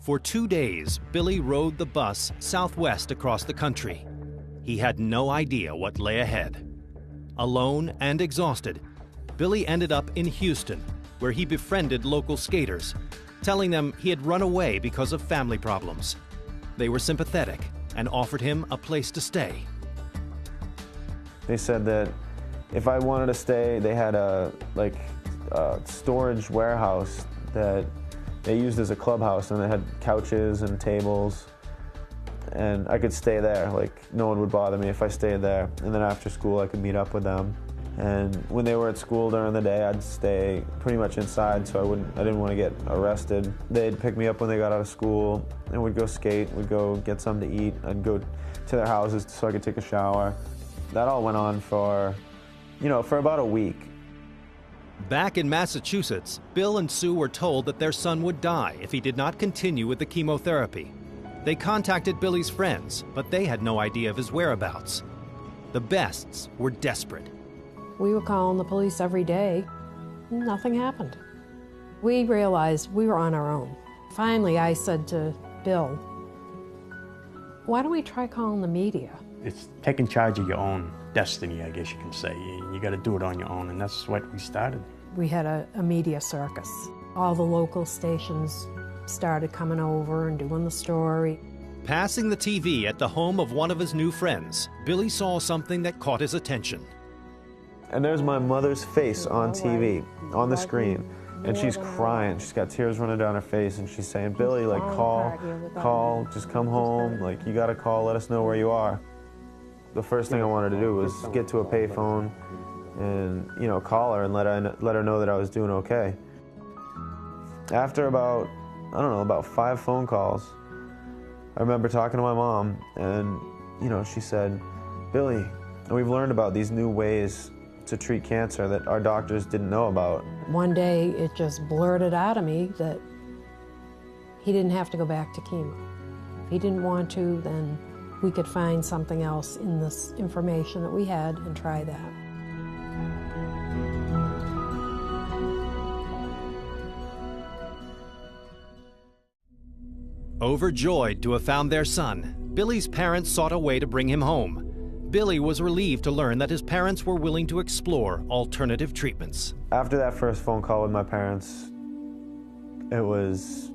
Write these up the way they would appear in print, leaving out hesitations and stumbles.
For 2 days, Billy rode the bus southwest across the country. He had no idea what lay ahead. Alone and exhausted, Billy ended up in Houston, where he befriended local skaters, telling them he had run away because of family problems. They were sympathetic and offered him a place to stay. They said that if I wanted to stay, they had a storage warehouse that they used as a clubhouse, and it had couches and tables, and I could stay there. Like, no one would bother me if I stayed there. And then after school, I could meet up with them. And when they were at school during the day, I'd stay pretty much inside, so I didn't want to get arrested. They'd pick me up when they got out of school, and we'd go skate, we'd go get something to eat. I'd go to their houses so I could take a shower. That all went on for about a week. Back in Massachusetts, Bill and Sue were told that their son would die if he did not continue with the chemotherapy. They contacted Billy's friends, but they had no idea of his whereabouts. The Bests were desperate. We were calling the police every day. Nothing happened. We realized we were on our own. Finally, I said to Bill, why don't we try calling the media? It's taking charge of your own destiny, I guess you can say. You got to do it on your own, and that's what we started. We had a media circus. All the local stations started coming over and doing the story. Passing the TV at the home of one of his new friends, Billy saw something that caught his attention. And there's my mother's face on TV, on the screen, and she's crying. She's got tears running down her face, and she's saying, Billy, like, call, just come home. Like, you got to call, let us know where you are. The first thing I wanted to do was get to a payphone and, call her and let her know that I was doing okay. After about 5 phone calls, I remember talking to my mom, and, she said, Billy, we've learned about these new ways to treat cancer that our doctors didn't know about. One day, it just blurted out of me that he didn't have to go back to chemo. If he didn't want to, then we could find something else in this information that we had and try that. Overjoyed to have found their son, Billy's parents sought a way to bring him home. Billy was relieved to learn that his parents were willing to explore alternative treatments. After that first phone call with my parents, it was,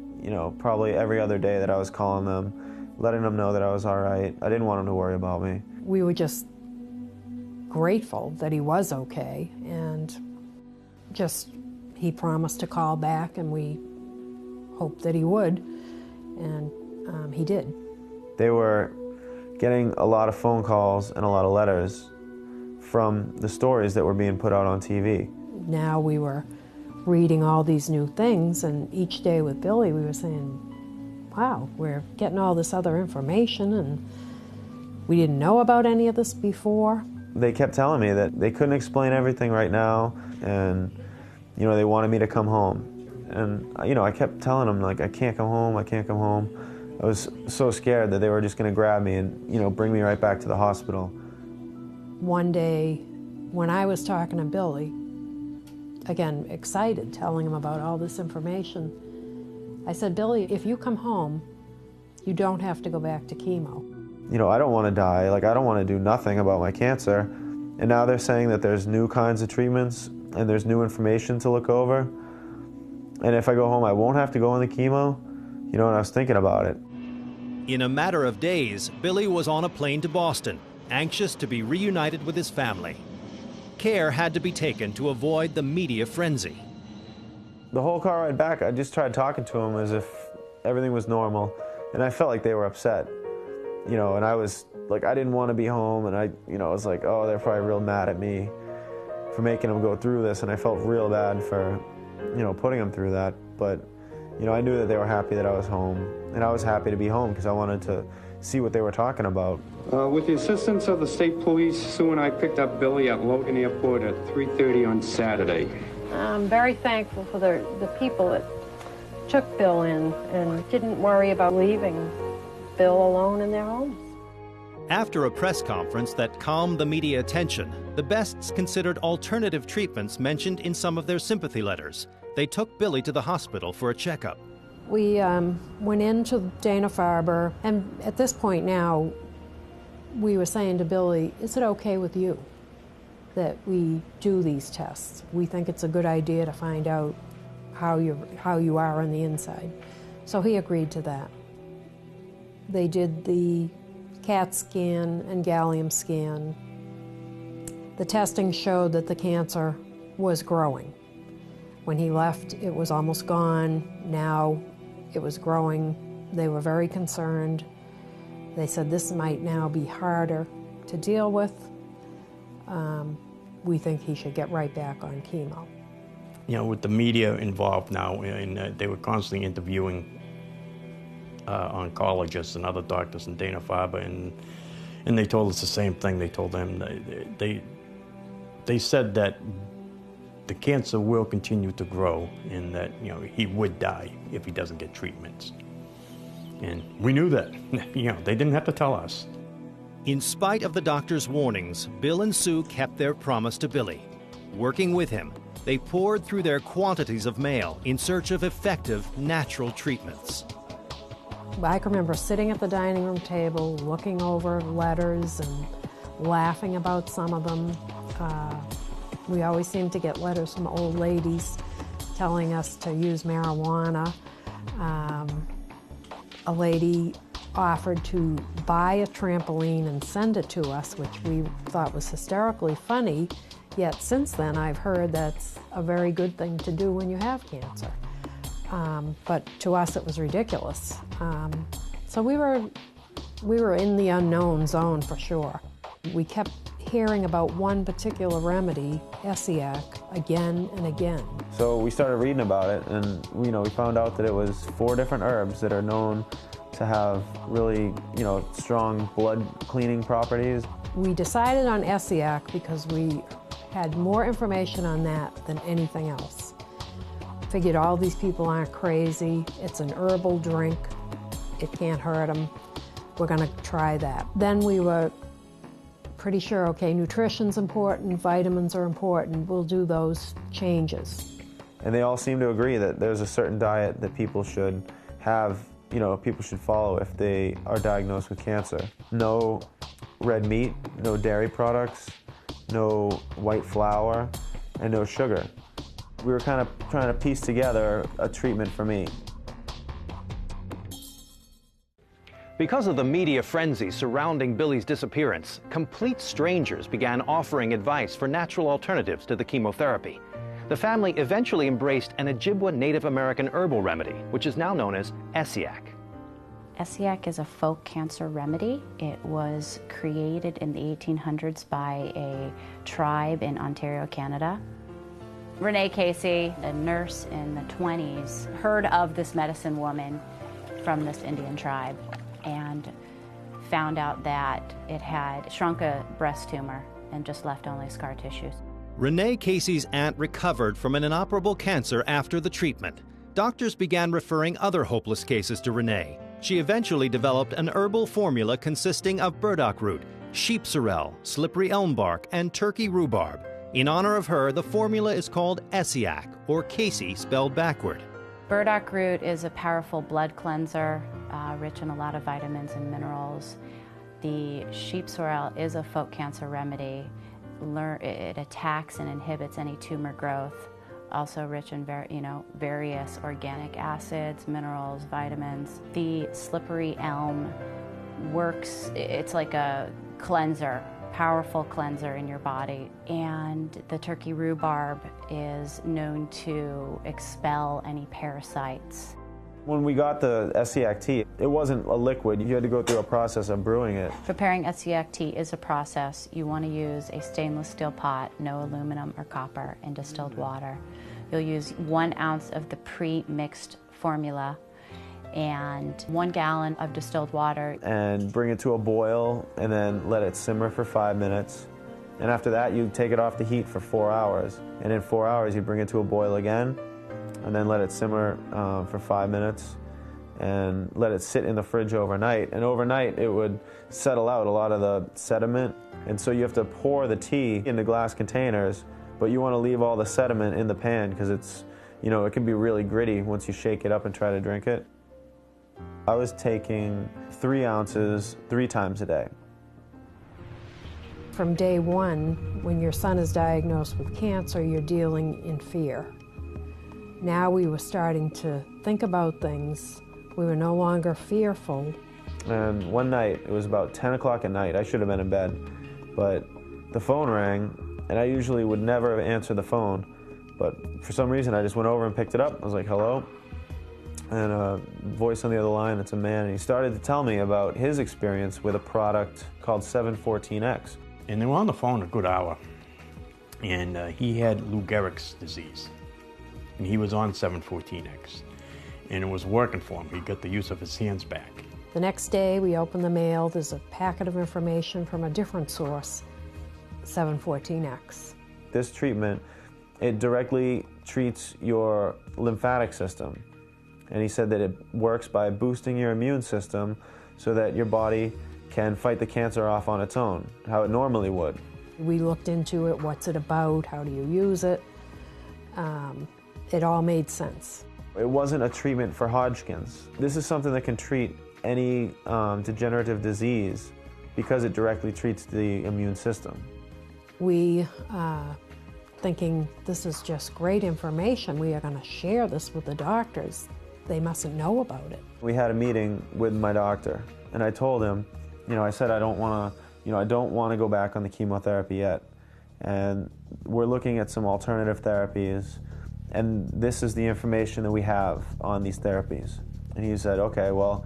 probably every other day that I was calling them, letting them know that I was all right. I didn't want them to worry about me. We were just grateful that he was okay, and he promised to call back, and we hoped that he would, and he did. They were getting a lot of phone calls and a lot of letters from the stories that were being put out on TV. Now we were reading all these new things, and each day with Billy we were saying, wow, we're getting all this other information, and we didn't know about any of this before. They kept telling me that they couldn't explain everything right now, and they wanted me to come home. And I kept telling them, like, I can't come home, I can't come home. I was so scared that they were just going to grab me and bring me right back to the hospital. One day when I was talking to Billy, again excited, telling him about all this information, I said, Billy, if you come home, you don't have to go back to chemo. I don't want to die. Like, I don't want to do nothing about my cancer. And now they're saying that there's new kinds of treatments and there's new information to look over. And if I go home, I won't have to go on the chemo. And I was thinking about it. In a matter of days, Billy was on a plane to Boston, anxious to be reunited with his family. Care had to be taken to avoid the media frenzy. The whole car ride back, I just tried talking to them as if everything was normal, and I felt like they were upset. And I was like, I didn't want to be home, and I was like, oh, they're probably real mad at me for making them go through this, and I felt real bad for, putting them through that. But, I knew that they were happy that I was home, and I was happy to be home because I wanted to see what they were talking about. With the assistance of the state police, Sue and I picked up Billy at Logan Airport at 3:30 on Saturday. I'm very thankful for the people that took Bill in and didn't worry about leaving Bill alone in their homes. After a press conference that calmed the media attention, the Bests considered alternative treatments mentioned in some of their sympathy letters. They took Billy to the hospital for a checkup. We went into Dana-Farber, and at this point now, we were saying to Billy, is it okay with you that we do these tests? We think it's a good idea to find out how you are on the inside. So he agreed to that. They did the CAT scan and gallium scan. The testing showed that the cancer was growing. When he left, it was almost gone. Now it was growing. They were very concerned. They said this might now be harder to deal with. We think he should get right back on chemo. You know, with the media involved now, and they were constantly interviewing oncologists and other doctors in Dana-Farber, and they told us the same thing. They told them they said that the cancer will continue to grow, and that, you know, he would die if he doesn't get treatments. And we knew that. You know, they didn't have to tell us. In spite of the doctor's warnings, Bill and Sue kept their promise to Billy. Working with him, they poured through their quantities of mail in search of effective, natural treatments. I can remember sitting at the dining room table, looking over letters and laughing about some of them. We always seemed to get letters from old ladies telling us to use marijuana. A lady offered to buy a trampoline and send it to us, which we thought was hysterically funny. Yet since then, I've heard that's a very good thing to do when you have cancer. But to us, it was ridiculous. So we were in the unknown zone for sure. We kept hearing about one particular remedy, Essiac, again and again. So we started reading about it, and we found out that it was 4 different herbs that are known to have really strong blood cleaning properties. We decided on Essiac because we had more information on that than anything else. Figured all these people aren't crazy. It's an herbal drink. It can't hurt them. We're going to try that. Then we were pretty sure, okay, nutrition's important, vitamins are important. We'll do those changes. And they all seem to agree that there's a certain diet that people should have, people should follow if they are diagnosed with cancer. No red meat, no dairy products, no white flour, and no sugar. We were kind of trying to piece together a treatment for me. Because of the media frenzy surrounding Billy's disappearance, complete strangers began offering advice for natural alternatives to the chemotherapy. The family eventually embraced an Ojibwa Native American herbal remedy, which is now known as Essiac. Essiac is a folk cancer remedy. It was created in the 1800s by a tribe in Ontario, Canada. Renee Casey, a nurse in the 20s, heard of this medicine woman from this Indian tribe and found out that it had shrunk a breast tumor and just left only scar tissues. Renee Casey's aunt recovered from an inoperable cancer after the treatment. Doctors began referring other hopeless cases to Renee. She eventually developed an herbal formula consisting of burdock root, sheep sorrel, slippery elm bark, and turkey rhubarb. In honor of her, the formula is called Essiac, or Casey spelled backward. Burdock root is a powerful blood cleanser, rich in a lot of vitamins and minerals. The sheep sorrel is a folk cancer remedy. It attacks and inhibits any tumor growth. Also rich in various organic acids, minerals, vitamins. The slippery elm works, it's like a cleanser, powerful cleanser in your body. And the turkey rhubarb is known to expel any parasites. When we got the Essiac tea, it wasn't a liquid. You had to go through a process of brewing it. Preparing Essiac tea is a process. You want to use a stainless steel pot, no aluminum or copper, and distilled water. You'll use 1 ounce of the pre-mixed formula and 1 gallon of distilled water. And bring it to a boil and then let it simmer for 5 minutes. And after that, you take it off the heat for 4 hours. And in 4 hours, you bring it to a boil again and then let it simmer for 5 minutes and let it sit in the fridge overnight. And overnight, it would settle out a lot of the sediment. And so you have to pour the tea into glass containers, but you want to leave all the sediment in the pan because You know, it can be really gritty once you shake it up and try to drink it. I was taking 3 ounces 3 times a day. From day one, when your son is diagnosed with cancer, you're dealing in fear. Now we were starting to think about things. We were no longer fearful. And one night, it was about 10 o'clock at night, I should have been in bed, but the phone rang, and I usually would never answer the phone, but for some reason I just went over and picked it up. I was like, hello? And a voice on the other line, it's a man, and he started to tell me about his experience with a product called 714X. And they were on the phone a good hour, and he had Lou Gehrig's disease, and he was on 714X, and it was working for him. He got the use of his hands back. The next day, we open the mail. There's a packet of information from a different source, 714X. This treatment, it directly treats your lymphatic system. And he said that it works by boosting your immune system so that your body can fight the cancer off on its own, how it normally would. We looked into it, what's it about, how do you use it? It all made sense. It wasn't a treatment for Hodgkin's. This is something that can treat any degenerative disease because it directly treats the immune system. We, thinking this is just great information, we are going to share this with the doctors. They mustn't know about it. We had a meeting with my doctor, and I told him, you know, I said I don't want to go back on the chemotherapy yet, and we're looking at some alternative therapies, and this is the information that we have on these therapies. And he said, okay, well,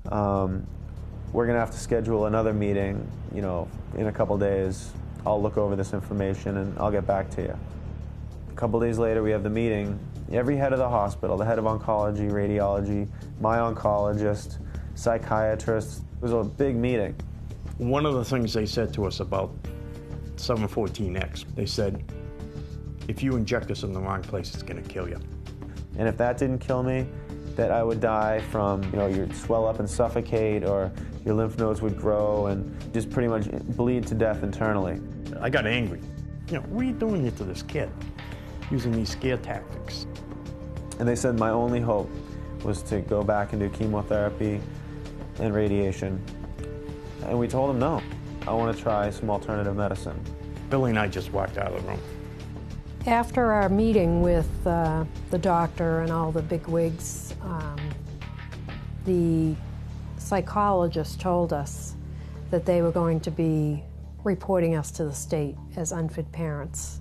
we're going to have to schedule another meeting, you know, in a couple days. I'll look over this information and I'll get back to you. A couple days later, we have the meeting. Every head of the hospital, the head of oncology, radiology, my oncologist, psychiatrist, it was a big meeting. One of the things they said to us about 714X, they said, if you inject us in the wrong place, it's going to kill you. And if that didn't kill me, that I would die from, you know, you'd swell up and suffocate, or your lymph nodes would grow and just pretty much bleed to death internally. I got angry. You know, what are you doing it to this kid? Using these scare tactics. And they said my only hope was to go back and do chemotherapy and radiation. And we told them no. I want to try some alternative medicine. Billy and I just walked out of the room. After our meeting with the doctor and all the bigwigs, the psychologist told us that they were going to be reporting us to the state as unfit parents.